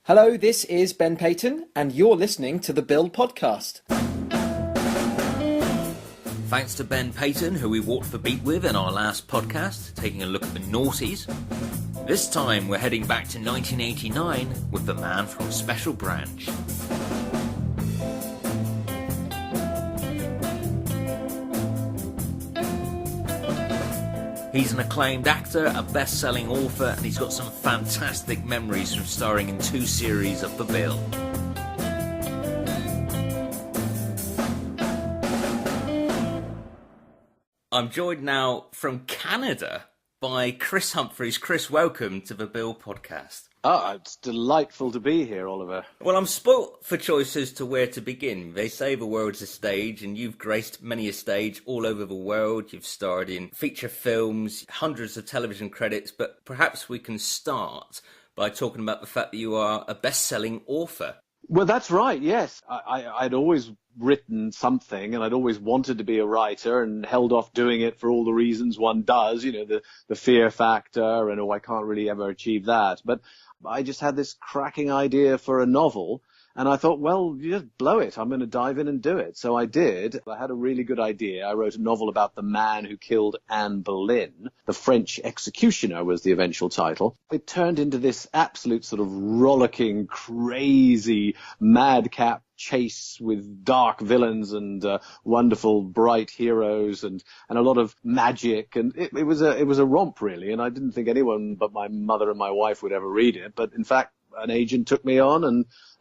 Hello, this is Ben Payton, and you're listening to the Build Podcast. Thanks to Ben Payton, who we walked the beat with in our last podcast, taking a look at the noughties. This time we're heading back to 1989 with the man from Special Branch. He's an acclaimed actor, a best-selling author, and he's got some fantastic memories from starring in 2 series of The Bill. I'm joined now from Canada by Chris Humphreys. Chris, welcome to the Bill Podcast. It's delightful to be here, Oliver. Well, I'm spoilt for choice as to where to begin. They say the world's a stage, and you've graced many a stage all over the world. You've starred in feature films, hundreds of television credits, but perhaps we can start by talking about the fact that you are a best-selling author. Well, that's right, yes. I'd always written something, and I'd always wanted to be a writer and held off doing it for all the reasons one does, the fear factor and, I can't really ever achieve that. But I just had this cracking idea for a novel, and I thought, well, you just blow it. I'm going to dive in and do it. So I did. I had a really good idea. I wrote a novel about the man who killed Anne Boleyn. The French Executioner was the eventual title. It turned into this absolute sort of rollicking, crazy, madcap chase with dark villains and wonderful, bright heroes and a lot of magic. And it was a romp, really. And I didn't think anyone but my mother and my wife would ever read it. But in fact, an agent took me on,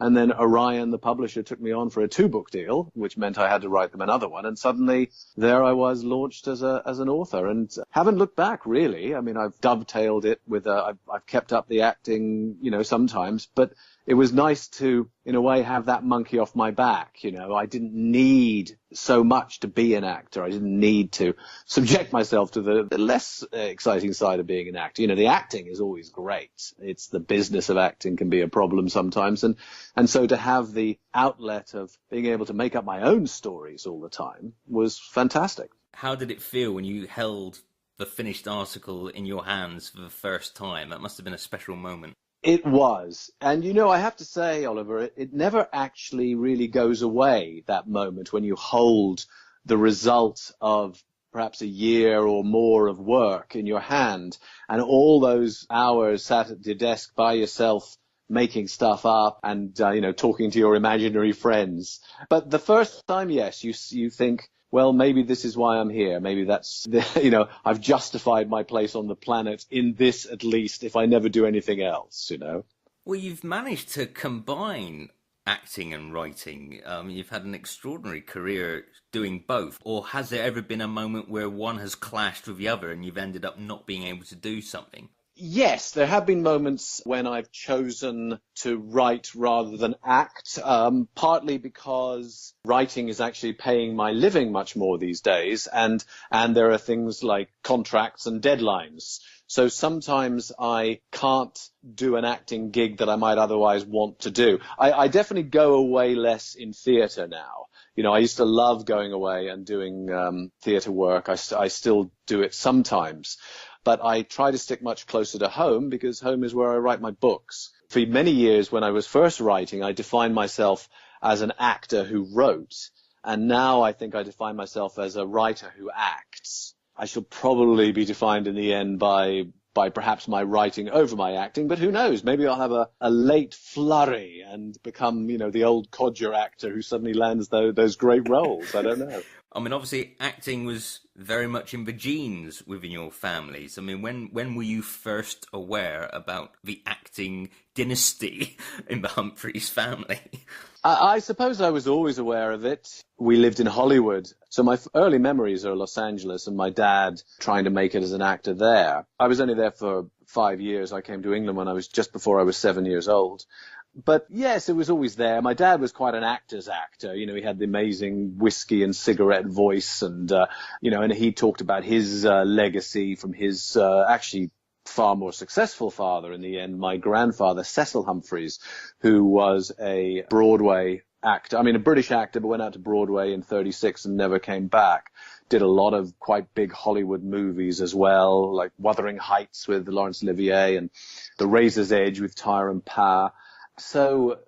and then Orion, the publisher, took me on for a 2-book deal, which meant I had to write them another one. And suddenly there I was, launched as an author, and haven't looked back, really. I mean, I've dovetailed it with I've kept up the acting, sometimes, but it was nice to, in a way, have that monkey off my back. I didn't need so much to be an actor. I didn't need to subject myself to the less exciting side of being an actor. The acting is always great. It's the business of acting can be a problem sometimes. And so to have the outlet of being able to make up my own stories all the time was fantastic. How did it feel when you held the finished article in your hands for the first time? That must have been a special moment. It was. And, I have to say, Oliver, it never actually really goes away, that moment when you hold the result of perhaps a year or more of work in your hand and all those hours sat at your desk by yourself making stuff up and, talking to your imaginary friends. But the first time, yes, you think, well, maybe this is why I'm here. Maybe that's, I've justified my place on the planet in this, at least, if I never do anything else, Well, you've managed to combine acting and writing. You've had an extraordinary career doing both. Or has there ever been a moment where one has clashed with the other and you've ended up not being able to do something? Yes, there have been moments when I've chosen to write rather than act, partly because writing is actually paying my living much more these days, and there are things like contracts and deadlines. So sometimes I can't do an acting gig that I might otherwise want to do. I definitely go away less in theatre now. I used to love going away and doing theatre work. I still do it sometimes. But I try to stick much closer to home because home is where I write my books. For many years when I was first writing, I defined myself as an actor who wrote. And now I think I define myself as a writer who acts. I shall probably be defined in the end by perhaps my writing over my acting, but who knows? Maybe I'll have a late flurry and become, the old codger actor who suddenly lands those great roles. I don't know. I mean, obviously, acting was very much in the genes within your families. I mean, when were you first aware about the acting dynasty in the Humphreys family? I suppose I was always aware of it. We lived in Hollywood, so my early memories are Los Angeles and my dad trying to make it as an actor there. I was only there for 5 years. I came to England when I was just before I was 7 years old. But yes, it was always there. My dad was quite an actor's actor. He had the amazing whiskey and cigarette voice and, and he talked about his legacy from his actually far more successful father in the end, my grandfather, Cecil Humphreys, who was a Broadway actor. I mean, a British actor, but went out to Broadway in 36 and never came back. Did a lot of quite big Hollywood movies as well, like Wuthering Heights with Laurence Olivier and The Razor's Edge with Tyrone Power. So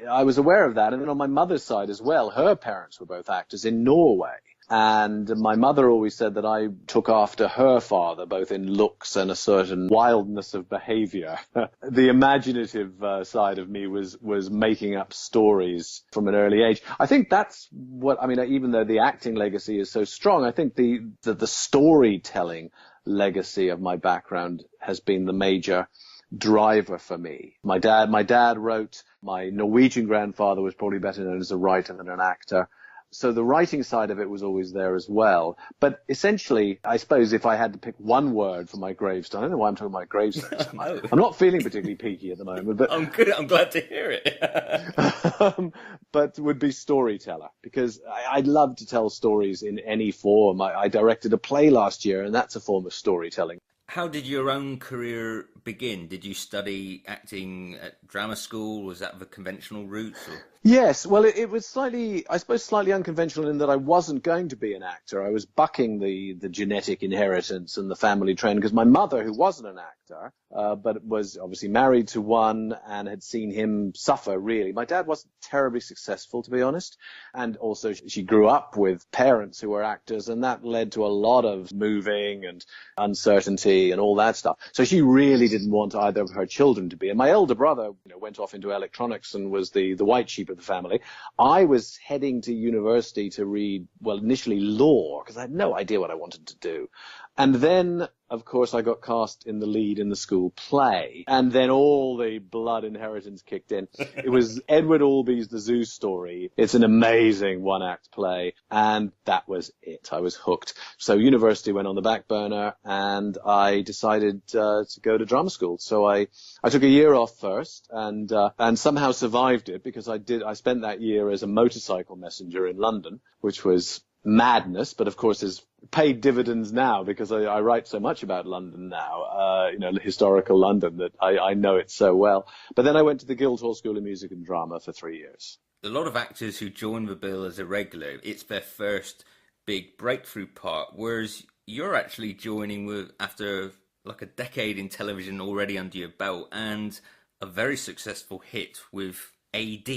I was aware of that. And then on my mother's side as well, her parents were both actors in Norway. And my mother always said that I took after her father, both in looks and a certain wildness of behavior. The imaginative side of me was making up stories from an early age. I think that's what, I mean, even though the acting legacy is so strong, I think the storytelling legacy of my background has been the major driver for me. My dad wrote. My Norwegian grandfather was probably better known as a writer than an actor. So the writing side of it was always there as well. But essentially, I suppose if I had to pick one word for my gravestone, I don't know why I'm talking about gravestones. No. I'm not feeling particularly peaky at the moment, but I'm good. I'm glad to hear it. but would be storyteller, because I'd love to tell stories in any form. I directed a play last year, and that's a form of storytelling. How did your own career begin? Did you study acting at drama school? Was that the conventional route? Or? Yes, well, it was slightly unconventional in that I wasn't going to be an actor. I was bucking the genetic inheritance and the family trend, because my mother, who wasn't an actor, but was obviously married to one and had seen him suffer, really. My dad wasn't terribly successful, to be honest. And also she grew up with parents who were actors, and that led to a lot of moving and uncertainty and all that stuff. So she really didn't want either of her children to be. And my elder brother, went off into electronics and was the white sheep of the family. I was heading to university to read, well, initially law, because I had no idea what I wanted to do. And then, of course, I got cast in the lead in the school play. And then all the blood inheritance kicked in. It was Edward Albee's The Zoo Story. It's an amazing one-act play. And that was it. I was hooked. So university went on the back burner, and I decided to go to drama school. So I took a year off first and somehow survived it, because I spent that year as a motorcycle messenger in London, which was madness, but of course has paid dividends now, because I write so much about London now, historical London, that I know it so well. But then I went to the Guildhall School of Music and Drama for 3 years. A lot of actors who join the bill as a regular, it's their first big breakthrough part, whereas you're actually joining with after like a decade in television already under your belt, and a very successful hit with AD,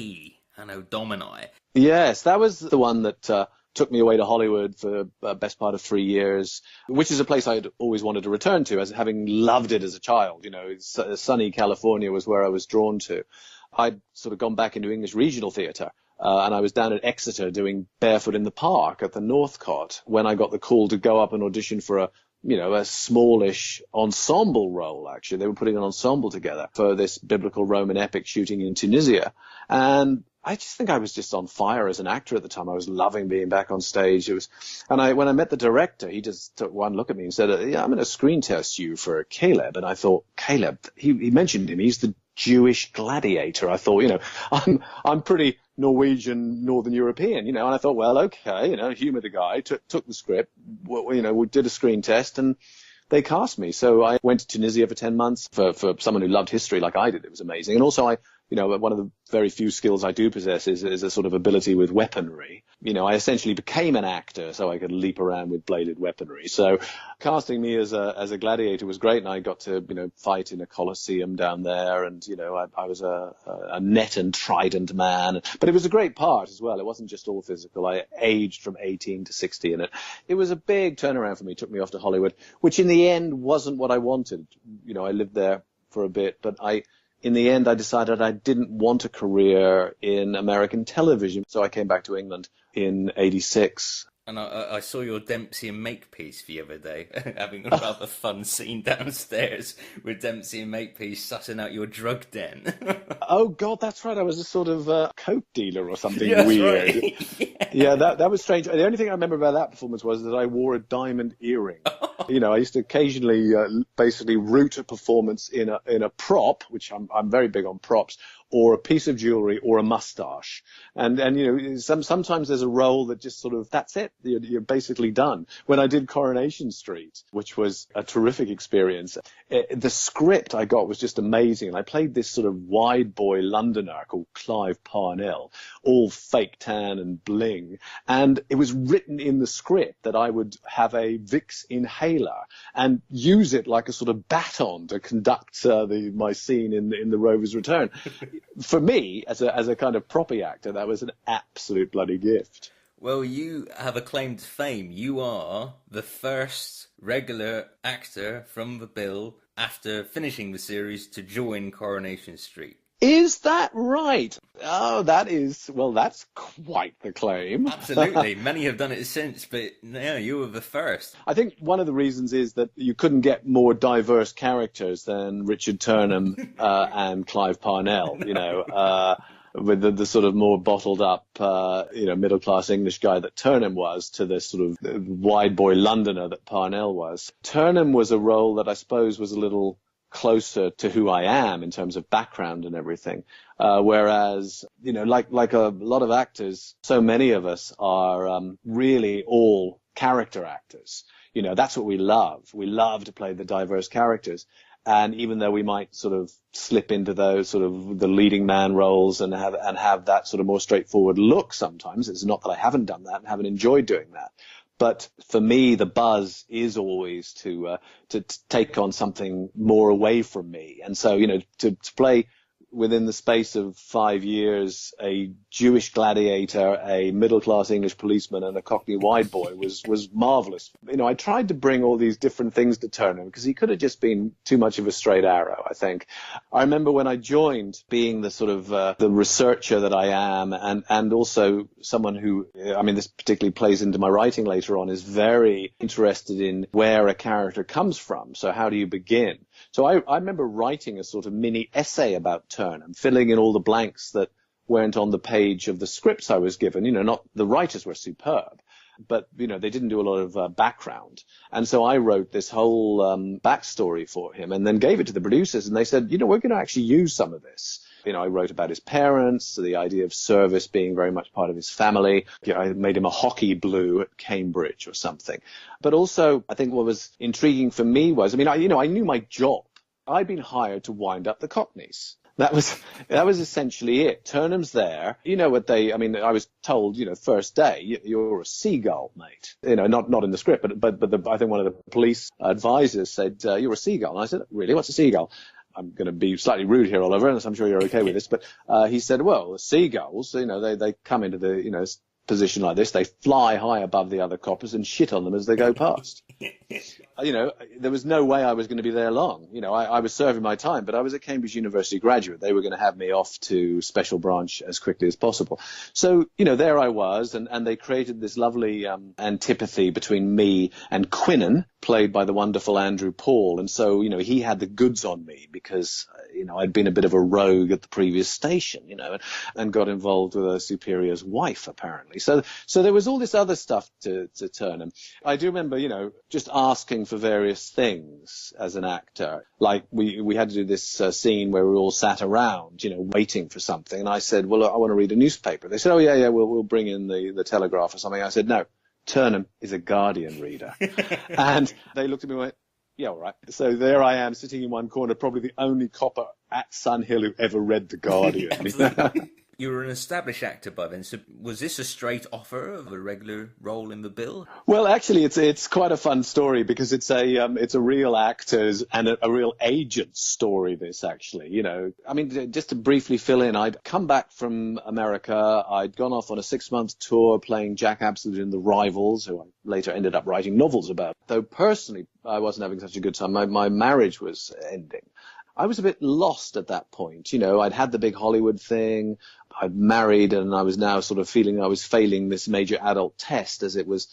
Anno Domini. Yes, that was the one that took me away to Hollywood for the best part of 3 years, which is a place I'd always wanted to return to, as having loved it as a child. Sunny California was where I was drawn to. I'd sort of gone back into English regional theatre, and I was down at Exeter doing Barefoot in the Park at the Northcott when I got the call to go up and audition for a smallish ensemble role, actually. They were putting an ensemble together for this biblical Roman epic shooting in Tunisia. And I just think I was just on fire as an actor at the time. I was loving being back on stage. When I met the director, he just took one look at me and said, "Yeah, I'm going to screen test you for Caleb." And I thought, Caleb, he mentioned him. He's the Jewish gladiator. I thought, I'm pretty Norwegian, Northern European, and I thought, well, okay, humor the guy, took the script, we did a screen test, and they cast me. So I went to Tunisia for 10 months for someone who loved history like I did. It was amazing. And also one of the very few skills I do possess is a sort of ability with weaponry. I essentially became an actor so I could leap around with bladed weaponry. So casting me as a gladiator was great, and I got to, fight in a coliseum down there, and, I was a net and trident man. But it was a great part as well. It wasn't just all physical. I aged from 18 to 60 in it. It was a big turnaround for me. It took me off to Hollywood, which in the end wasn't what I wanted. I lived there for a bit, but in the end, I decided I didn't want a career in American television. So I came back to England in '86. And I saw your Dempsey and Makepeace the other day, having a rather fun scene downstairs with Dempsey and Makepeace sussing out your drug den. Oh, God, that's right. I was a sort of coke dealer or something That's weird. Right. Yeah, that was strange. The only thing I remember about that performance was that I wore a diamond earring. I used to occasionally basically root a performance in a prop, which I'm very big on props, or a piece of jewelry or a mustache. And sometimes there's a role that just sort of, that's it. You're basically done. When I did Coronation Street, which was a terrific experience, the script I got was just amazing. And I played this sort of wide boy Londoner called Clive Parnell, all fake tan and bling. And it was written in the script that I would have a Vicks inhaler and use it like a sort of baton to conduct my scene in the Rover's Return. for me, as a kind of proppy actor, that was an absolute bloody gift. Well, you have a claim to fame. You are the first regular actor from the Bill after finishing the series to join Coronation Street. Is that right? Oh, that's quite the claim. Absolutely. Many have done it since, but yeah, you were the first. I think one of the reasons is that you couldn't get more diverse characters than Richard Turnham and Clive Parnell, with the sort of more bottled up, middle class English guy that Turnham was to the sort of wide boy Londoner that Parnell was. Turnham was a role that I suppose was a little closer to who I am in terms of background and everything. Whereas, like a lot of actors, so many of us are really all character actors. That's what we love. We love to play the diverse characters. And even though we might sort of slip into those sort of the leading man roles and have that sort of more straightforward look sometimes, it's not that I haven't done that and haven't enjoyed doing that. But for me, the buzz is always to take on something more away from me. And so, to play within the space of 5 years, a Jewish gladiator, a middle-class English policeman, and a Cockney wide boy was marvelous. I tried to bring all these different things to Turnham because he could have just been too much of a straight arrow, I think. I remember when I joined, being the sort of the researcher that I am, and also someone who, this particularly plays into my writing later on, is very interested in where a character comes from. So how do you begin? So I remember writing a sort of mini essay about Turnham, filling in all the blanks that weren't on the page of the scripts I was given. Not the writers were superb, but they didn't do a lot of background. And so I wrote this whole backstory for him and then gave it to the producers, and they said, we're going to actually use some of this. I wrote about his parents, the idea of service being very much part of his family. I made him a hockey blue at Cambridge or something. But also, I think what was intriguing for me was, I knew my job. I'd been hired to wind up the Cockneys. That was essentially it. Turnham's there. I was told, first day, you're a seagull, mate. Not in the script, but I think one of the police advisors said, you're a seagull. And I said, really? What's a seagull? I'm going to be slightly rude here, Oliver, and I'm sure you're okay with this. But he said, well, seagulls, they come into the, position like this. They fly high above the other coppers and shit on them as they go past. There was no way I was going to be there long. I was serving my time, but I was a Cambridge University graduate. They were going to have me off to special branch as quickly as possible. So, there I was, and they created this lovely antipathy between me and Quinnen, played by the wonderful Andrew Paul. And so, he had the goods on me because, I'd been a bit of a rogue at the previous station, and got involved with a superior's wife, apparently. So there was all this other stuff to Turnham. I do remember, just asking for various things as an actor. Like we had to do this scene where we all sat around, waiting for something. And I said, well, I want to read a newspaper. They said, oh, yeah, we'll bring in the Telegraph or something. I said, no, Turnham is a Guardian reader. And they looked at me and went, yeah, all right. So there I am sitting in one corner, probably the only copper at Sunhill who ever read The Guardian. You were an established actor by then, so was this a straight offer of a regular role in the Bill? Well, actually, it's quite a fun story because it's a real actor's and a real agent's story. This actually, just to briefly fill in, I'd come back from America. I'd gone off on a 6-month tour playing Jack Absolute in The Rivals, who I later ended up writing novels about. Though personally, I wasn't having such a good time. My marriage was ending. I was a bit lost at that point. I'd had the big Hollywood thing. I'd married, and I was now sort of feeling I was failing this major adult test, as it was,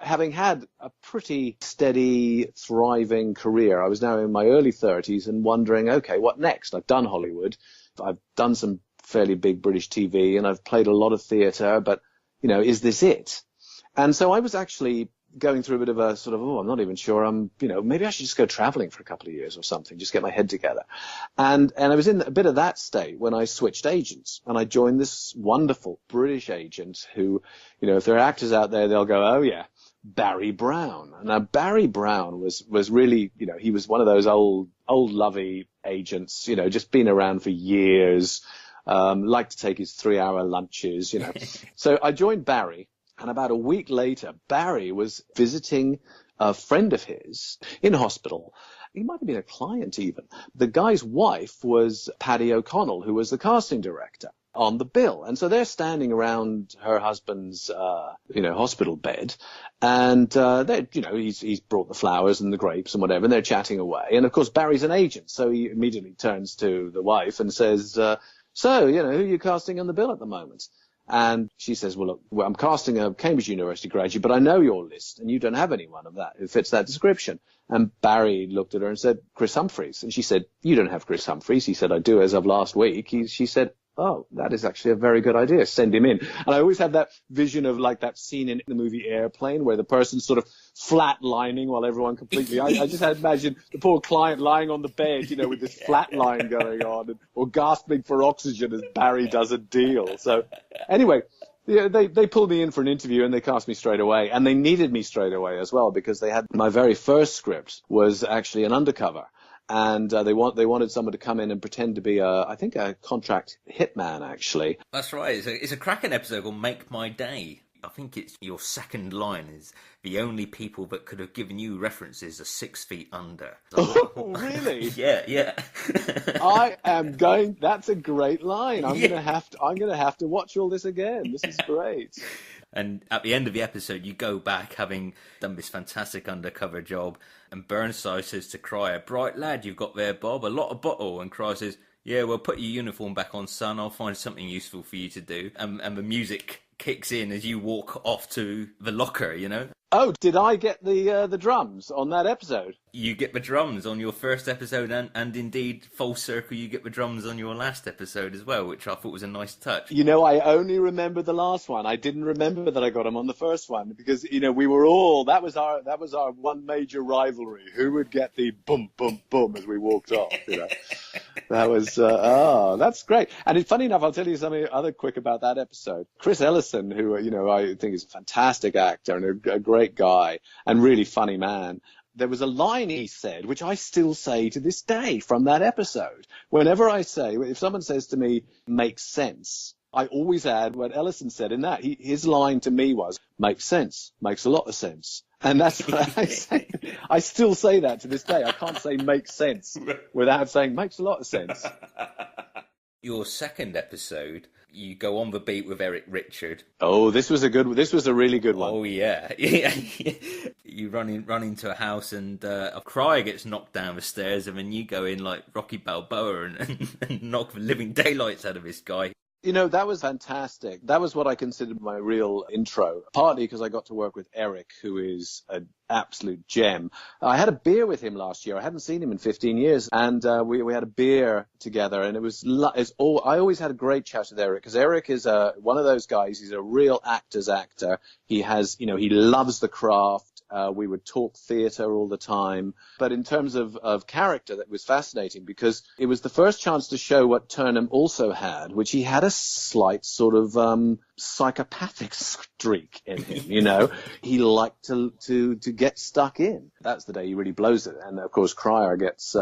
having had a pretty steady, thriving career. I was now in my early 30s and wondering, okay, what next? I've done Hollywood. I've done some fairly big British TV, and I've played a lot of theatre, but, is this it? And so I was actually going through a bit of a sort of, I'm not even sure maybe I should just go traveling for a couple of years or something, just get my head together. And I was in a bit of that state when I switched agents, and I joined this wonderful British agent who, if there are actors out there, they'll go, oh yeah, Barry Brown. And now Barry Brown was really, he was one of those old lovey agents, just been around for years, liked to take his 3-hour lunches, So I joined Barry. And about a week later, Barry was visiting a friend of his in hospital. he might have been a client even. The guy's wife was Paddy O'Connell, who was the casting director on the bill. And so they're standing around her husband's, hospital bed. And, he's brought the flowers and the grapes and whatever, and they're chatting away. And of course, Barry's an agent. So he immediately turns to the wife and says, so, who are you casting on the bill at the moment? And she says, well, look, I'm casting a Cambridge University graduate, but I know your list and you don't have anyone of that who fits that description. And Barry looked at her and said, Chris Humphreys. And she said, you don't have Chris Humphreys. He said, I do as of last week. She said, oh, that is actually a very good idea. Send him in. And I always have that vision of like that scene in the movie Airplane where the person's sort of flatlining while everyone completely, I just had imagined the poor client lying on the bed, with this flat line going on or gasping for oxygen as Barry does a deal. So anyway, they pulled me in for an interview and they cast me straight away. And they needed me straight away as well because they had my very first script was actually an undercover. And they wanted someone to come in and pretend to be I think a contract hitman, actually. That's right. It's a cracking episode called Make My Day. I think it's your second line is the only people that could have given you references are 6 feet under. Oh, really? Yeah. That's a great line. I'm gonna have to watch all this again. This is great. And at the end of the episode, you go back having done this fantastic undercover job, and Burnside says to Cryer, bright lad you've got there, Bob, a lot of bottle. And Cryer says, yeah, well, put your uniform back on, son. I'll find something useful for you to do. And the music kicks in as you walk off to the locker, Oh, did I get the drums on that episode? You get the drums on your first episode, and indeed, full circle, you get the drums on your last episode as well, which I thought was a nice touch. I only remember the last one. I didn't remember that I got them on the first one because, we were all, that was our one major rivalry. Who would get the boom, boom, boom as we walked off, That was, that's great. And funny enough, I'll tell you something other quick about that episode. Chris Ellison, who, I think is a fantastic actor and a great guy and really funny man. There was a line he said, which I still say to this day from that episode. Whenever I say, if someone says to me, makes sense, I always add what Ellison said in that. His line to me was, makes sense, makes a lot of sense. And that's what I say. I still say that to this day. I can't say makes sense without saying makes a lot of sense. Your second episode, you go on the beat with Eric Richard. Oh, this was a really good one. Oh, yeah. You run into a house and a Cryer gets knocked down the stairs and then you go in like Rocky Balboa and knock the living daylights out of this guy. That was fantastic. That was what I considered my real intro, partly because I got to work with Eric, who is an absolute gem. I had a beer with him last year. I hadn't seen him in 15 years, and we had a beer together, and I always had a great chat with Eric, because Eric is one of those guys. He's a real actor's actor. He has, he loves the craft. We would talk theatre all the time. But in terms of character, that was fascinating because it was the first chance to show what Turnham also had, which he had a slight sort of psychopathic streak in him, He liked to get stuck in. That's the day he really blows it. And of course, Cryer gets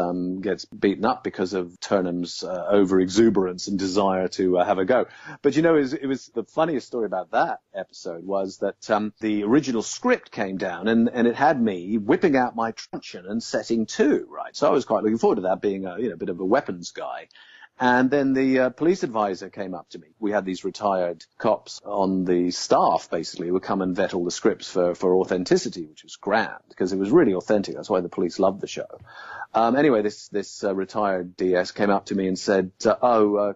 beaten up because of Turnham's over-exuberance and desire to have a go. But it was the funniest story about that episode was that the original script came down and it had me whipping out my truncheon and setting to, right? So I was quite looking forward to that, being a bit of a weapons guy. And then the police advisor came up to me. We had these retired cops on the staff, basically, who would come and vet all the scripts for authenticity, which was grand, because it was really authentic. That's why the police loved the show. Anyway, this retired DS came up to me and said,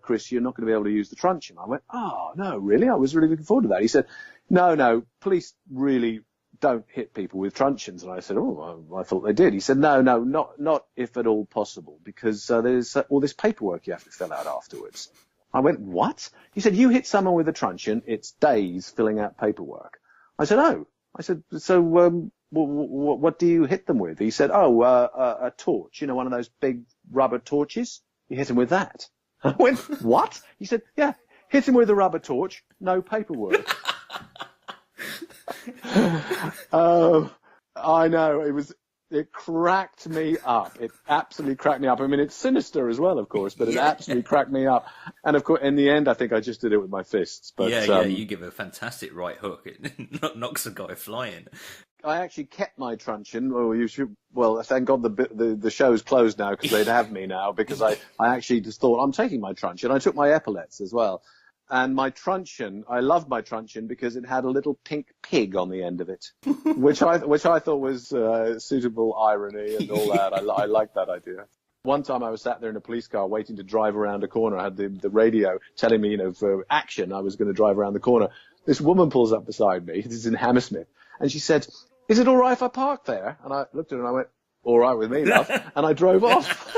Chris, you're not going to be able to use the truncheon. I went, oh, no, really? I was really looking forward to that. He said, no, police really don't hit people with truncheons. And I said, I thought they did. He said, no, not if at all possible, because there's all this paperwork you have to fill out afterwards. I went, what? He said, you hit someone with a truncheon, it's days filling out paperwork. I said, oh. I said, so what do you hit them with? He said, a torch, one of those big rubber torches. You hit them with that. I went, what? He said, yeah, hit him with a rubber torch, no paperwork. I know, it was It cracked me up. It absolutely cracked me up. I mean, it's sinister as well, of course, but it absolutely cracked me up. And of course, in the end, I think I just did it with my fists. But you give a fantastic right hook. It knocks a guy flying. I actually kept my truncheon. Well, thank God the show's closed now because they'd have me now because I actually just thought, I'm taking my truncheon. I took my epaulets as well. And my truncheon, I loved my truncheon because it had a little pink pig on the end of it, which I thought was suitable irony and all that. I liked that idea. One time I was sat there in a police car waiting to drive around a corner. I had the radio telling me, for action, I was going to drive around the corner. This woman pulls up beside me. This is in Hammersmith. And she said, "Is it all right if I park there?" And I looked at her and I went, "All right with me, love." And I drove off.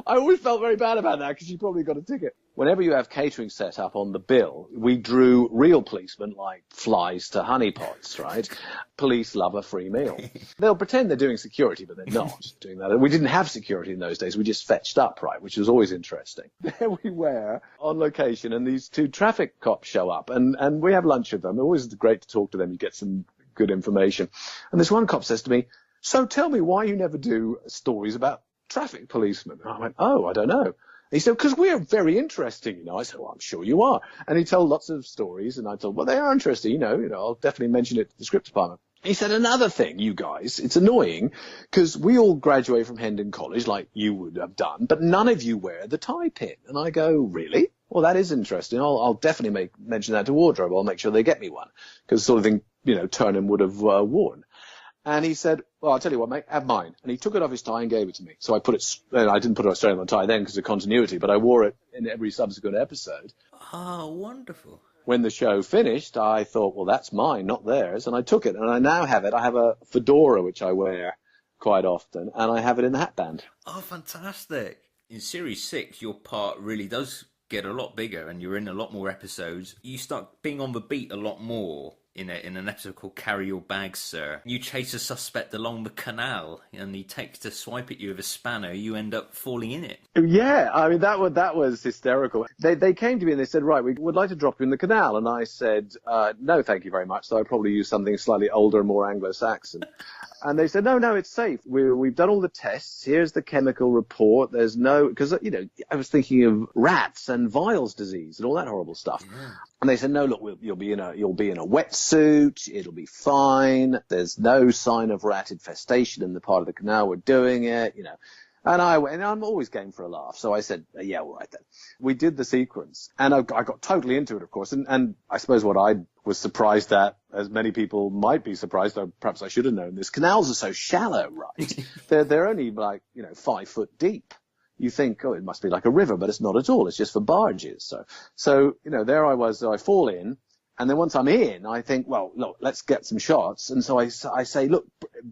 I always felt very bad about that because she probably got a ticket. Whenever you have catering set up on the bill, we drew real policemen like flies to honeypots, right? Police love a free meal. They'll pretend they're doing security, but they're not doing that. We didn't have security in those days. We just fetched up, right, which was always interesting. There we were on location, and these two traffic cops show up, and we have lunch with them. It always great to talk to them. You get some good information. And this one cop says to me, "So tell me why you never do stories about traffic policemen." And I went, "Oh, I don't know." He said, "Because we're very interesting, I said, "Well, I'm sure you are." And he told lots of stories, and I told, "Well, they are interesting, I'll definitely mention it to the script department." He said, "Another thing, you guys, it's annoying, because we all graduate from Hendon College, like you would have done, but none of you wear the tie pin." And I go, "Really? Well, that is interesting. I'll definitely mention that to wardrobe. I'll make sure they get me one, because the sort of thing, Turnham would have worn." And he said, "Well, I'll tell you what, mate, have mine." And he took it off his tie and gave it to me. So I put it, I didn't put it straight on the tie then because of continuity, but I wore it in every subsequent episode. Oh, wonderful. When the show finished, I thought, well, that's mine, not theirs. And I took it, and I now have it. I have a fedora, which I wear quite often, and I have it in the hat band. Oh, fantastic. In Series 6, your part really does get a lot bigger, and you're in a lot more episodes. You start being on the beat a lot more. In an episode called Carry Your Bags, Sir. You chase a suspect along the canal, and he takes to swipe at you with a spanner. You end up falling in it. Yeah, I mean, that was hysterical. They came to me and they said, "Right, we would like to drop you in the canal." And I said, "No, thank you very much." So I'd probably use something slightly older and more Anglo-Saxon. And they said, no, it's safe. We've done all the tests. Here's the chemical report. There's no, because, I was thinking of rats and Weil's disease and all that horrible stuff. Yeah. And they said, "No, look, you'll be in a wetsuit. It'll be fine. There's no sign of rat infestation in the part of the canal we're doing it, And I'm always game for a laugh. So I said, "Yeah, all right then." We did the sequence, and I got totally into it, of course. And I suppose what I was surprised at, as many people might be surprised, though perhaps I should have known this, canals are so shallow, right? They're only 5 foot deep. You think, oh, it must be like a river, but it's not at all. It's just for barges. So there I was. So I fall in. And then once I'm in, I think, well, look, let's get some shots. And so I say, "Look,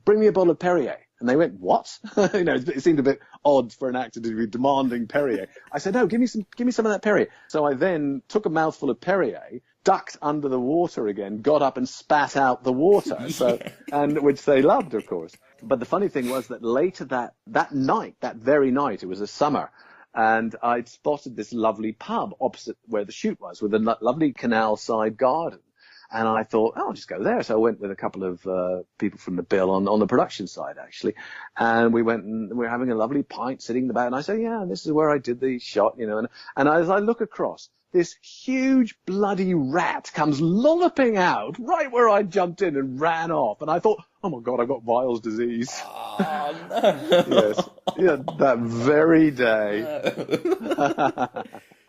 bring me a bottle of Perrier." And they went, "What?" It seemed a bit odd for an actor to be demanding Perrier. I said, "No, give me some of that Perrier." So I then took a mouthful of Perrier, ducked under the water again, got up and spat out the water. And which they loved, of course. But the funny thing was that later that very night, it was a summer, and I'd spotted this lovely pub opposite where the shoot was, with a lovely canal side garden. And I thought, I'll just go there. So I went with a couple of people from the bill on the production side, actually. And we went and we were having a lovely pint sitting in the back. And I said, "Yeah, this is where I did the shot, And as I look across, this huge bloody rat comes lolloping out right where I jumped in and ran off. And I thought, oh, my God, I've got Weil's disease. Oh, no. Yes. Yeah, that very day. No.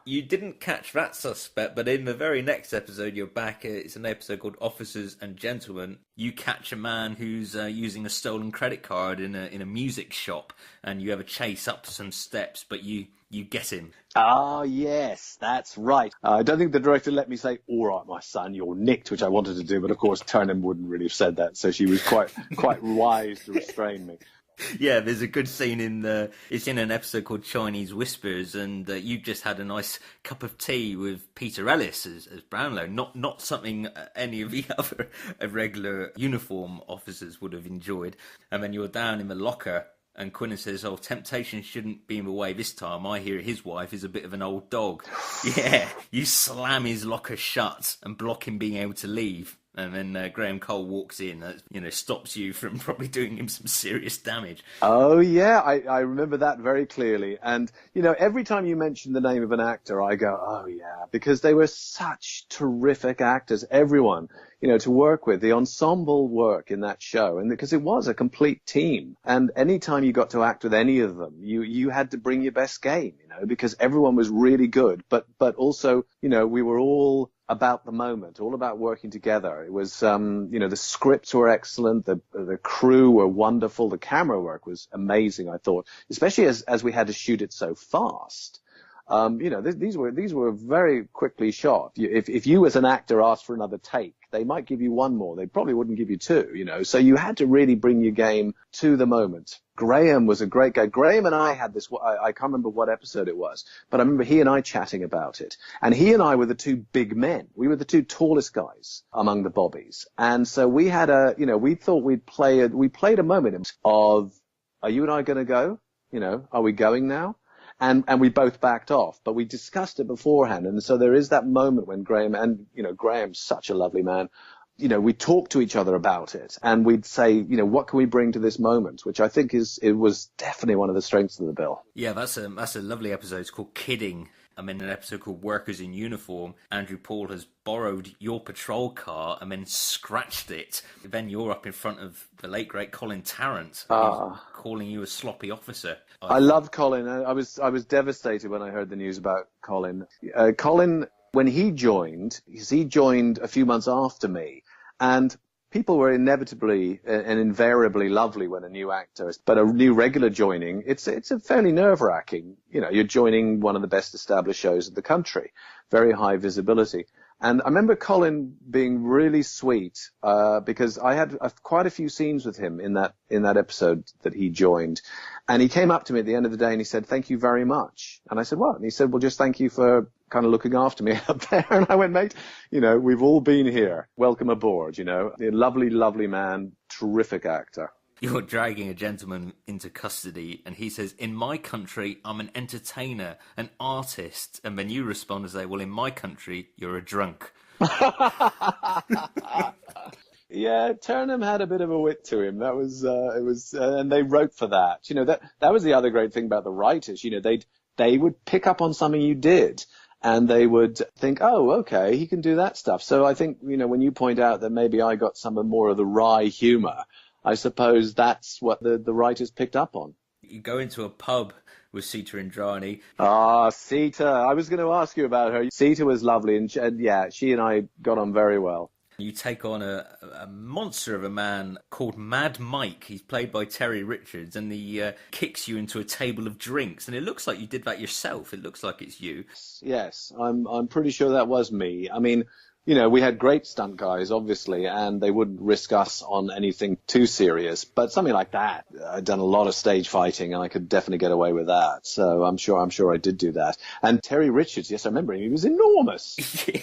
You didn't catch that suspect, but in the very next episode, you're back. It's an episode called Officers and Gentlemen. You catch a man who's using a stolen credit card in a music shop, and you have a chase up some steps, but you get him. Oh, yes, that's right. I don't think the director let me say, "All right, my son, you're nicked," which I wanted to do, but of course Turnham wouldn't really have said that, so she was quite wise to restrain me. Yeah, there's a good scene it's in an episode called Chinese Whispers, and you just had a nice cup of tea with Peter Ellis as Brownlow, not something any of the other regular uniform officers would have enjoyed. And then you're down in the locker, and Quinnan says, "Oh, temptation shouldn't be in the way this time. I hear his wife is a bit of an old dog." Yeah, you slam his locker shut and block him being able to leave. And then Graham Cole walks in, stops you from probably doing him some serious damage. Oh, yeah, I remember that very clearly. And, every time you mention the name of an actor, I go, oh, yeah, because they were such terrific actors, everyone, to work with. The ensemble work in that show, and because it was a complete team. And any time you got to act with any of them, you had to bring your best game, because everyone was really good. But also, we were all about the moment, all about working together. It was, the scripts were excellent. The crew were wonderful. The camera work was amazing, I thought, especially as we had to shoot it so fast. These were very quickly shot. If you as an actor asked for another take, they might give you one more. They probably wouldn't give you two, So you had to really bring your game to the moment. Graham was a great guy. Graham and I had this, I can't remember what episode it was, but I remember he and I chatting about it. And he and I were the two big men. We were the two tallest guys among the bobbies. And so we had we thought we played a moment of, are you and I going to go? Are we going now? And we both backed off, but we discussed it beforehand. And so there is that moment when Graham, and, Graham's such a lovely man, we talked to each other about it, and we'd say, what can we bring to this moment, which I think it was definitely one of the strengths of the bill. Yeah, that's a lovely episode. It's called Kidding. I'm in an episode called Workers in Uniform. Andrew Paul has borrowed your patrol car and then scratched it. Then you're up in front of the late, great Colin Tarrant, calling you a sloppy officer. I love Colin. I was devastated when I heard the news about Colin. Colin, when he joined a few months after me, and people were inevitably and invariably lovely when a new actor, but a new regular joining, it's a fairly nerve-wracking. You're joining one of the best established shows in the country, very high visibility. And I remember Colin being really sweet, because I had quite a few scenes with him in that episode that he joined. And he came up to me at the end of the day and he said, "Thank you very much." And I said, "What?" And he said, "Well, just thank you for kind of looking after me up there." And I went, "Mate, we've all been here. Welcome aboard, A lovely, lovely man, terrific actor." You're dragging a gentleman into custody, and he says, "In my country, I'm an entertainer, an artist." And then you respond and say, "Well, in my country, you're a drunk." Yeah, Turnham had a bit of a wit to him. That was, and they wrote for that. That was the other great thing about the writers. They would pick up on something you did, and they would think, oh, okay, he can do that stuff. So I think, when you point out that maybe I got some more of the wry humor, I suppose that's what the writers picked up on. You go into a pub with Sita Indrani. Ah, Sita. I was going to ask you about her. Sita was lovely, and she and I got on very well. You take on a monster of a man called Mad Mike. He's played by Terry Richards, and he kicks you into a table of drinks. And it looks like you did that yourself. It looks like it's you. Yes, I'm pretty sure that was me. I mean, we had great stunt guys, obviously, and they wouldn't risk us on anything too serious. But something like that, I'd done a lot of stage fighting, and I could definitely get away with that. So I'm sure I did do that. And Terry Richards, yes, I remember him. He was enormous. Yeah.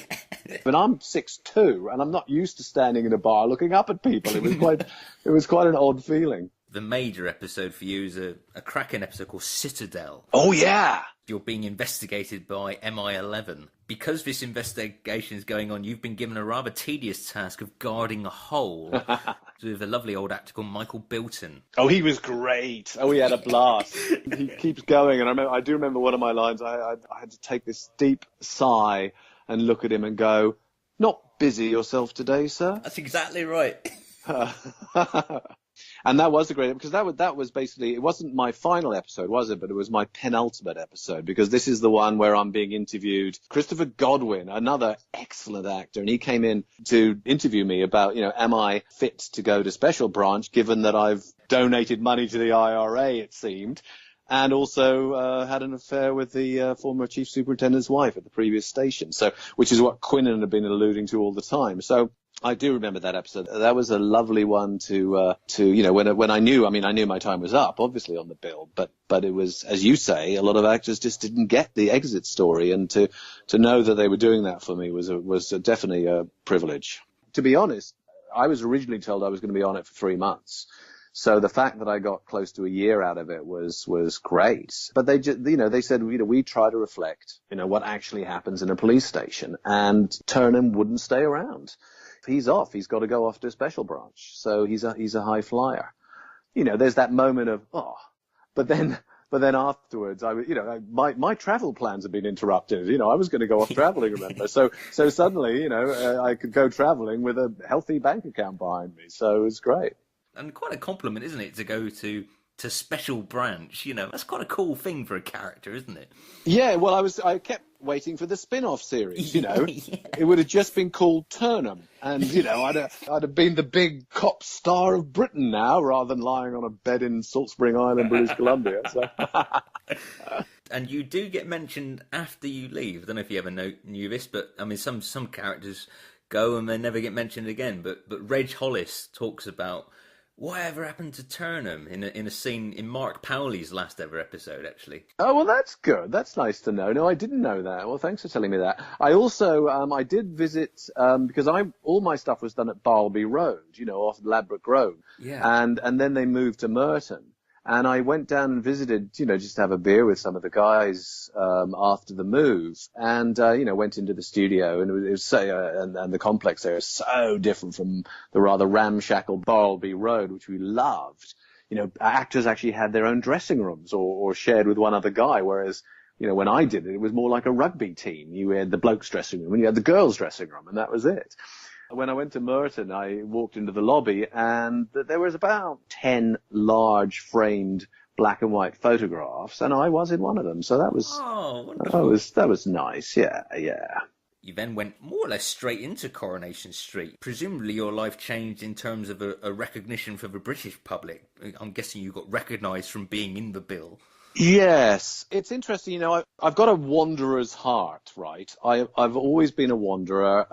But I'm 6'2", and I'm not used to standing in a bar looking up at people. It was quite an odd feeling. The major episode for you is a cracking episode called Citadel. Oh, yeah. You're being investigated by MI11. Because this investigation is going on, you've been given a rather tedious task of guarding a hole with a lovely old actor called Michael Bilton. Oh, he was great. Oh, he had a blast. He keeps going. And I do remember one of my lines. I had to take this deep sigh and look at him and go, "Not busy yourself today, sir?" That's exactly right. And that was a great, because that was basically, it wasn't my final episode, was it? But it was my penultimate episode, because this is the one where I'm being interviewed. Christopher Godwin, another excellent actor, and he came in to interview me about, am I fit to go to Special Branch, given that I've donated money to the IRA, it seemed, and also had an affair with the former chief superintendent's wife at the previous station. So, which is what Quinnan had been alluding to all the time. So I do remember that episode. That was a lovely one to when I knew my time was up, obviously, on the bill, but it was, as you say, a lot of actors just didn't get the exit story, and to know that they were doing that for me was definitely a privilege. To be honest, I was originally told I was going to be on it for 3 months. So the fact that I got close to a year out of it was great. But they just, they said, we try to reflect, what actually happens in a police station, and Turnham wouldn't stay around. he's off. He's got to go off to a special branch. So he's a high flyer. There's that moment of, but then afterwards, my travel plans have been interrupted. I was going to go off traveling, remember? So suddenly, I could go traveling with a healthy bank account behind me. So it's great. And quite a compliment, isn't it, to go to special branch? That's quite a cool thing for a character, isn't it? Yeah, well, I kept waiting for the spin-off series, Yeah. It would have just been called Turnham, and I'd have been the big cop star of Britain now, rather than lying on a bed in Salt Spring Island, British Columbia. So. And you do get mentioned after you leave. I don't know if you ever knew this, but I mean, some characters go and they never get mentioned again. But Reg Hollis talks about whatever happened to Turnham in a scene in Mark Powley's last ever episode, actually. Oh, well, that's good. That's nice to know. No, I didn't know that. Well, thanks for telling me that. I also, I did visit, because all my stuff was done at Barlby Road, off Ladbroke Road. Yeah. And then they moved to Merton. And I went down and visited, just to have a beer with some of the guys after the move, and went into the studio, and it was so, and the complex there is so different from the rather ramshackle Barlby Road, which we loved. Actors actually had their own dressing rooms or shared with one other guy, whereas when I did it, it was more like a rugby team. You had the blokes' dressing room and you had the girls' dressing room, and that was it. When I went to Merton, I walked into the lobby, and there was about 10 large framed black and white photographs, and I was in one of them. So that was that was nice. Yeah. You then went more or less straight into Coronation Street. Presumably your life changed in terms of a recognition for the British public. I'm guessing you got recognised from being in the bill. Yes, it's interesting. I've got a wanderer's heart, right? I've always been a wanderer.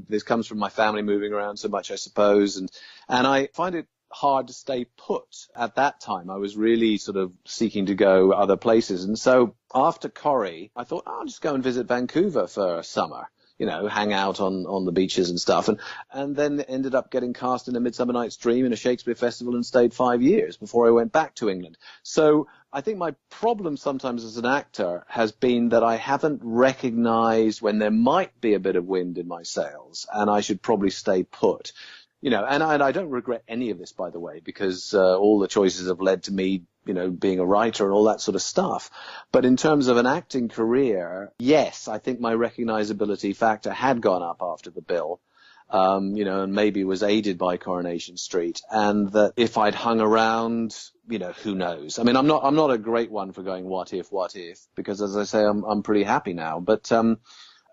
This comes from my family moving around so much, I suppose, and I find it hard to stay put. At that time, I was really sort of seeking to go other places, and so after Corrie, I thought I'll just go and visit Vancouver for a summer. Hang out on the beaches and stuff. And then ended up getting cast in A Midsummer Night's Dream in a Shakespeare festival and stayed 5 years before I went back to England. So I think my problem sometimes as an actor has been that I haven't recognized when there might be a bit of wind in my sails and I should probably stay put. And I don't regret any of this, by the way, because all the choices have led to me, being a writer and all that sort of stuff. But in terms of an acting career, yes, I think my recognizability factor had gone up after the bill, and maybe was aided by Coronation Street. And that if I'd hung around, who knows? I mean, I'm not a great one for going what if, because as I say, I'm pretty happy now. But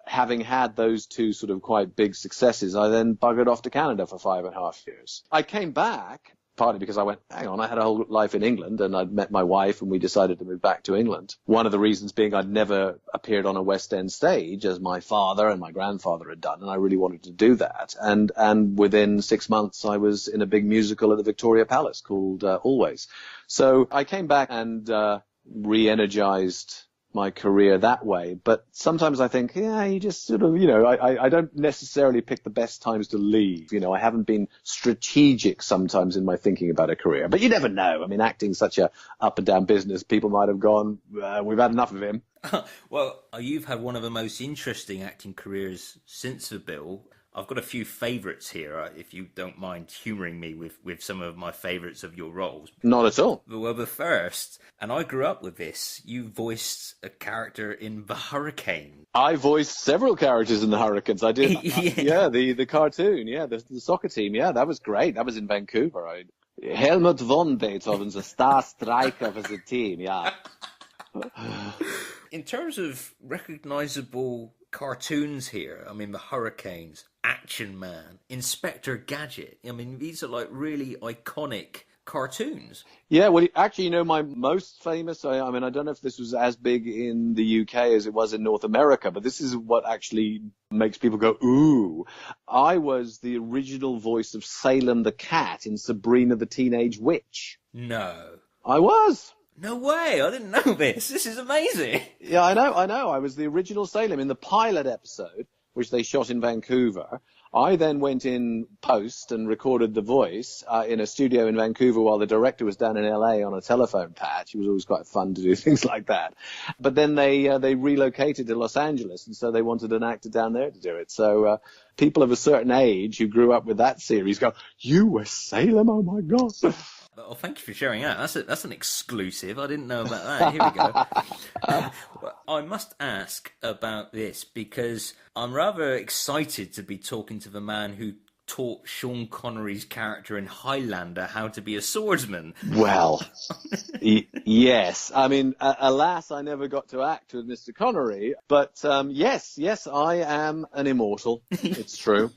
having had those two sort of quite big successes, I then buggered off to Canada for 5.5 years. I came back partly because I went, hang on, I had a whole life in England and I'd met my wife and we decided to move back to England. One of the reasons being I'd never appeared on a West End stage as my father and my grandfather had done, and I really wanted to do that. And within 6 months I was in a big musical at the Victoria Palace called Always. So I came back and re-energized my career that way. But sometimes I think, you just sort of, I don't necessarily pick the best times to leave. I haven't been strategic sometimes in my thinking about a career. But you never know. I mean, acting's such a up and down business. People might have gone, we've had enough of him. Well, you've had one of the most interesting acting careers since the bill. I've got a few favourites here, if you don't mind humouring me with some of my favourites of your roles. Not at all. Well, the first, and I grew up with this, you voiced a character in The Hurricane. I voiced several characters in The Hurricanes. I did. The cartoon, the soccer team. Yeah, that was great. That was in Vancouver. Helmut von Beethoven's a star striker for the team, yeah. In terms of recognisable cartoons here, I mean, The Hurricanes, Action Man, Inspector Gadget. I mean, these are like really iconic cartoons. Yeah, well, actually, my most famous, I don't know if this was as big in the UK as it was in North America, but this is what actually makes people go, ooh. I was the original voice of Salem the Cat in Sabrina the Teenage Witch. No. I was. No way, I didn't know this. This is amazing. Yeah, I know. I was the original Salem in the pilot episode, which they shot in Vancouver. I then went in post and recorded the voice in a studio in Vancouver while the director was down in LA on a telephone patch. It was always quite fun to do things like that. But then they relocated to Los Angeles, and so they wanted an actor down there to do it. So people of a certain age who grew up with that series go, "You were Salem? Oh my God!" Well, thank you for sharing that. That's an exclusive. I didn't know about that. Here we go. Well, I must ask about this because I'm rather excited to be talking to the man who taught Sean Connery's character in Highlander how to be a swordsman. Well, yes. I mean, alas, I never got to act with Mr. Connery, but yes, I am an immortal. It's true.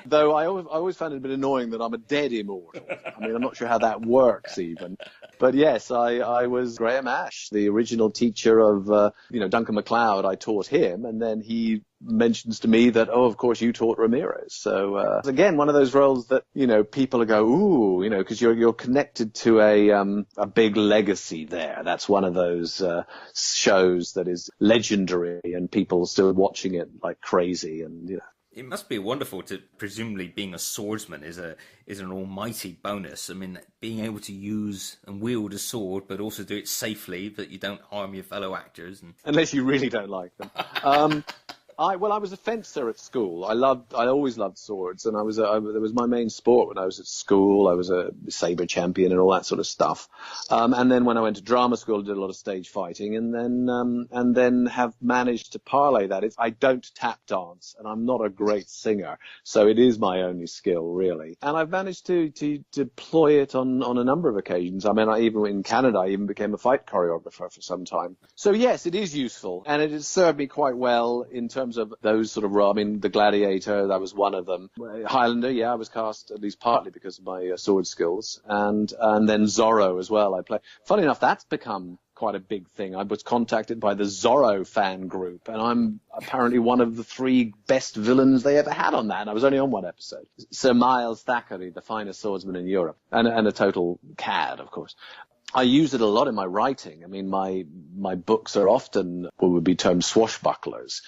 Though I always found it a bit annoying that I'm a dead immortal. I mean, I'm not sure how that works even. But yes, I was Graham Ashe, the original teacher of, Duncan MacLeod. I taught him, and then he mentions to me that, oh, of course, you taught Ramirez. So, again, one of those roles that, people go, ooh, because you're connected to a big legacy there. That's one of those shows that is legendary and people still watching it like crazy. And, It must be wonderful to, presumably being a swordsman is an almighty bonus. I mean, being able to use and wield a sword, but also do it safely, that you don't harm your fellow actors. Unless you really don't like them. I was a fencer at school. I always loved swords, and that was my main sport when I was at school. I was a saber champion and all that sort of stuff. And then when I went to drama school, I did a lot of stage fighting, and then have managed to parlay that. I don't tap dance, and I'm not a great singer, so it is my only skill really. And I've managed to deploy it on a number of occasions. I mean, even in Canada, I even became a fight choreographer for some time. So yes, it is useful, and it has served me quite well in terms of those sort of roles. I mean, The Gladiator, that was one of them. Highlander, yeah, I was cast at least partly because of my sword skills. And then Zorro as well, I play. Funny enough, that's become quite a big thing. I was contacted by the Zorro fan group, and I'm apparently one of the 3 best villains they ever had on that, and I was only on one episode. Sir Miles Thackeray, the finest swordsman in Europe, and a total cad, of course. I use it a lot in my writing. I mean, my books are often what would be termed swashbucklers.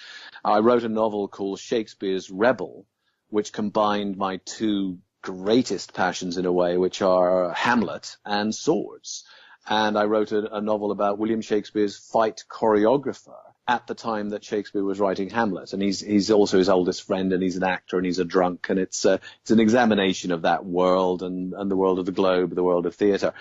I wrote a novel called Shakespeare's Rebel, which combined my 2 greatest passions in a way, which are Hamlet and swords. And I wrote a novel about William Shakespeare's fight choreographer at the time that Shakespeare was writing Hamlet. And he's also his oldest friend, and he's an actor, and he's a drunk. And it's an examination of that world and the world of the globe, the world of theatre.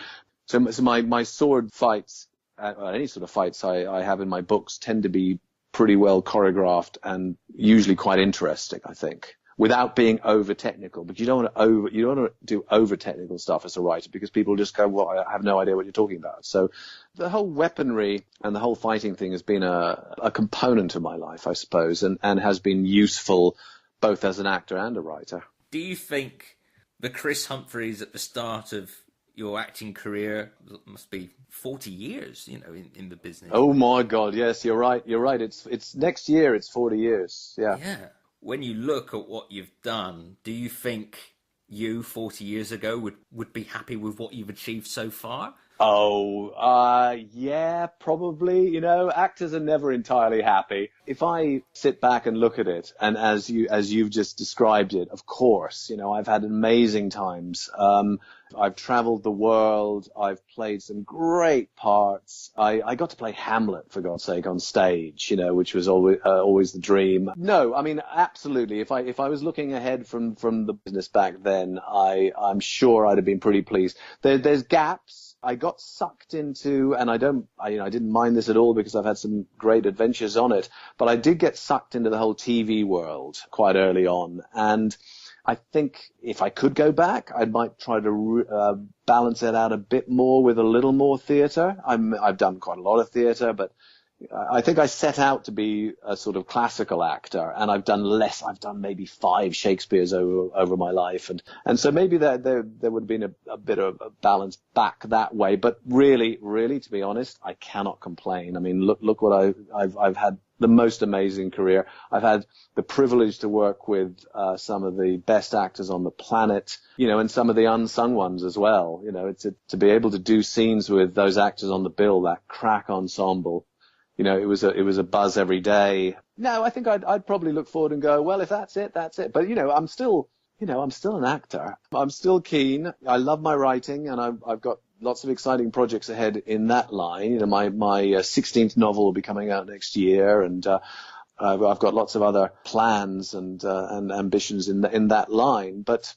So my sword fights, any sort of fights I have in my books, tend to be pretty well choreographed and usually quite interesting, I think, without being over technical. But you don't want to do over technical stuff as a writer, because people just go, well, I have no idea what you're talking about. So the whole weaponry and the whole fighting thing has been a component of my life, I suppose, and has been useful both as an actor and a writer. Do you think the Chris Humphreys at the start of your acting career must be 40 years, in the business? Oh my God, yes, you're right. It's next year, it's 40 years. Yeah. Yeah. When you look at what you've done, do you think you 40 years ago would be happy with what you've achieved so far? Oh, yeah, probably. Actors are never entirely happy. If I sit back and look at it, and as you've just described it, of course, I've had amazing times. I've traveled the world. I've played some great parts. I got to play Hamlet, for God's sake, on stage, which was always the dream. No, I mean, absolutely. If I was looking ahead from the business back then, I'm sure I'd have been pretty pleased. There's gaps. I got sucked into, and I didn't mind this at all because I've had some great adventures on it, but I did get sucked into the whole TV world quite early on. And I think if I could go back, I might try to balance it out a bit more with a little more theatre. I've done quite a lot of theatre, but I think I set out to be a sort of classical actor, and I've done less. I've done maybe 5 Shakespeares over my life, and so maybe there would have been a bit of a balance back that way. But really, to be honest, I cannot complain. I mean, look what I've had the most amazing career. I've had the privilege to work with some of the best actors on the planet, and some of the unsung ones as well. To be able to do scenes with those actors on the bill, that crack ensemble. it was a buzz every day. No, I think I'd probably look forward and go, well, if that's it, that's it. But I'm still an actor. I'm still keen. I love my writing, and I've got lots of exciting projects ahead in that line. My 16th novel will be coming out next year, and I've got lots of other plans and ambitions in that line. But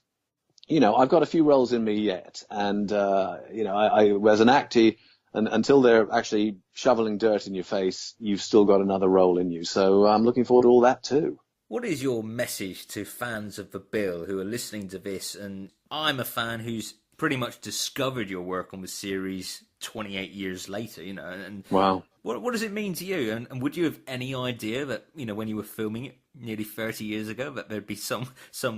I've got a few roles in me yet, and I as an actor, and until they're actually shoveling dirt in your face, you've still got another role in you. So I'm looking forward to all that too. What is your message to fans of The Bill who are listening to this? And I'm a fan who's pretty much discovered your work on the series 28 years later, and wow. What does it mean to you? And would you have any idea that, when you were filming it nearly 30 years ago, that there'd be some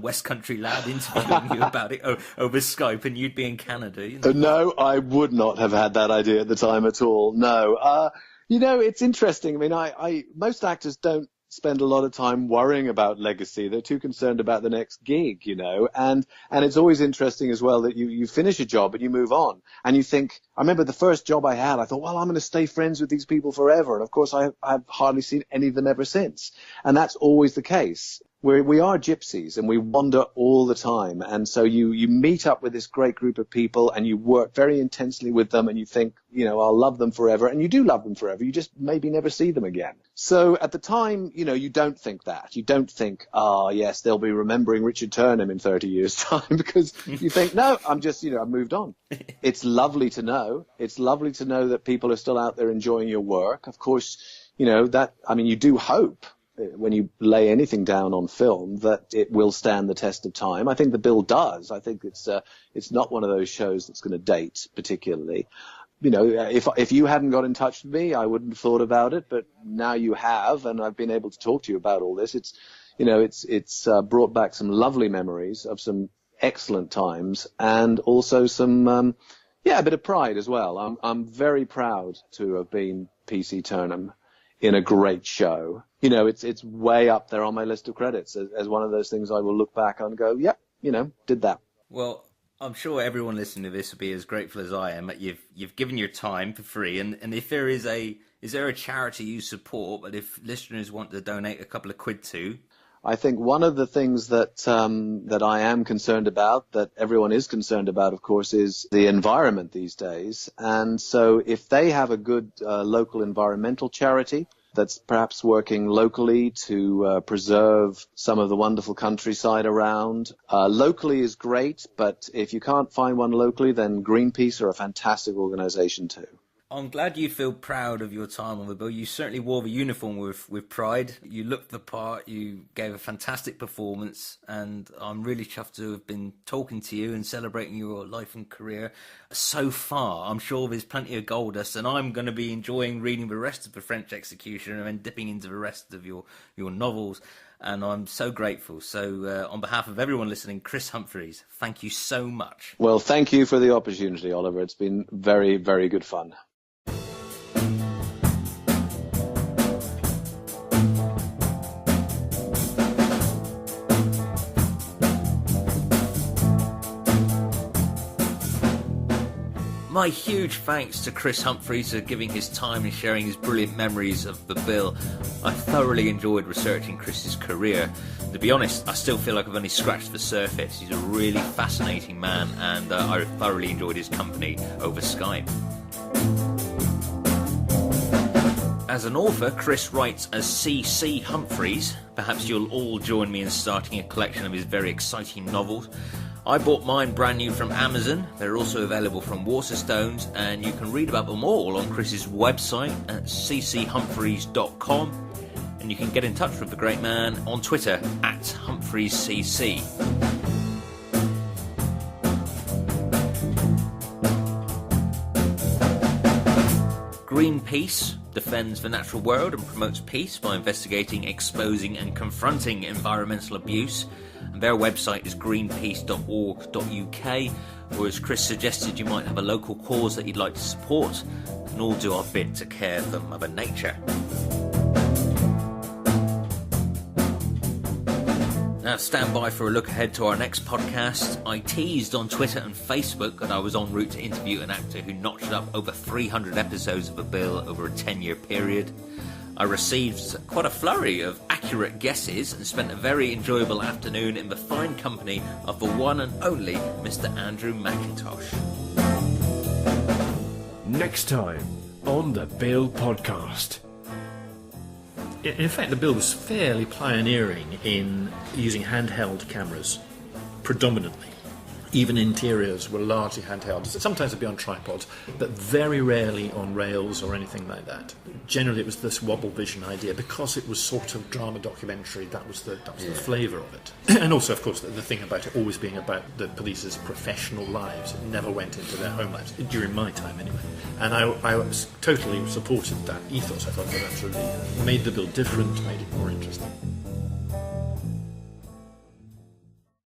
West Country lad interviewing you about it over Skype and you'd be in Canada? No, I would not have had that idea at the time at all. No. It's interesting. I mean, most actors don't spend a lot of time worrying about legacy. They're too concerned about the next gig, and it's always interesting as well that you finish a job and you move on and you think, I remember the first job I had, I thought, well, I'm going to stay friends with these people forever. And of course I've hardly seen any of them ever since. And that's always the case. We are gypsies and we wander all the time. And so you meet up with this great group of people and you work very intensely with them and you think, I'll love them forever. And you do love them forever. You just maybe never see them again. So at the time, you don't think that. You don't think, yes, they'll be remembering Richard Turnham in 30 years' time, because you think, no, I'm just, I've moved on. It's lovely to know. It's lovely to know that people are still out there enjoying your work. Of course, you do hope, when you lay anything down on film, that it will stand the test of time. I think The Bill does. I think it's not one of those shows that's going to date particularly. If you hadn't got in touch with me, I wouldn't have thought about it. But now you have, and I've been able to talk to you about all this. It's brought back some lovely memories of some excellent times, and also some a bit of pride as well. I'm very proud to have been PC Turnham in a great show. It's way up there on my list of credits as one of those things I will look back on and go, yep, did that. Well, I'm sure everyone listening to this will be as grateful as I am that you've given your time for free. And if there is there a charity you support, but if listeners want to donate a couple of quid to? I think one of the things that I am concerned about, that everyone is concerned about, of course, is the environment these days. And so if they have a good local environmental charity that's perhaps working locally to preserve some of the wonderful countryside around. Locally is great, but if you can't find one locally, then Greenpeace are a fantastic organization too. I'm glad you feel proud of your time on The Bill. You certainly wore the uniform with pride. You looked the part. You gave a fantastic performance. And I'm really chuffed to have been talking to you and celebrating your life and career so far. I'm sure there's plenty of gold dust. And I'm going to be enjoying reading the rest of The French Executioner and then dipping into the rest of your novels. And I'm so grateful. So on behalf of everyone listening, Chris Humphreys, thank you so much. Well, thank you for the opportunity, Oliver. It's been very, very good fun. My huge thanks to Chris Humphreys for giving his time and sharing his brilliant memories of The Bill. I thoroughly enjoyed researching Chris's career. To be honest, I still feel like I've only scratched the surface. He's a really fascinating man, and I thoroughly enjoyed his company over Skype. As an author, Chris writes as C.C. Humphreys. Perhaps you'll all join me in starting a collection of his very exciting novels. I bought mine brand new from Amazon. They're also available from Waterstones, and you can read about them all on Chris's website at cchumphreys.com, and you can get in touch with the great man on Twitter at HumphreysCC. Greenpeace defends the natural world and promotes peace by investigating, exposing and confronting environmental abuse. And their website is greenpeace.org.uk, or as Chris suggested, you might have a local cause that you'd like to support, and all do our bit to care for Mother Nature. Now stand by for a look ahead to our next podcast. I teased on Twitter and Facebook that I was en route to interview an actor who notched up over 300 episodes of a bill over a 10-year period. I received quite a flurry of accurate guesses and spent a very enjoyable afternoon in the fine company of the one and only Mr. Andrew McIntosh. Next time on the Bill Podcast. In fact, the Bill was fairly pioneering in using handheld cameras, predominantly. Even interiors were largely handheld. Sometimes they'd be on tripods, but very rarely on rails or anything like that. Generally, it was this wobble vision idea because it was sort of drama documentary. That was the flavour of it. And also, of course, the thing about it always being about the police's professional lives. It never went into their home lives, during my time anyway. And I was totally supported that ethos. I thought that absolutely made the Bill different, made it more interesting.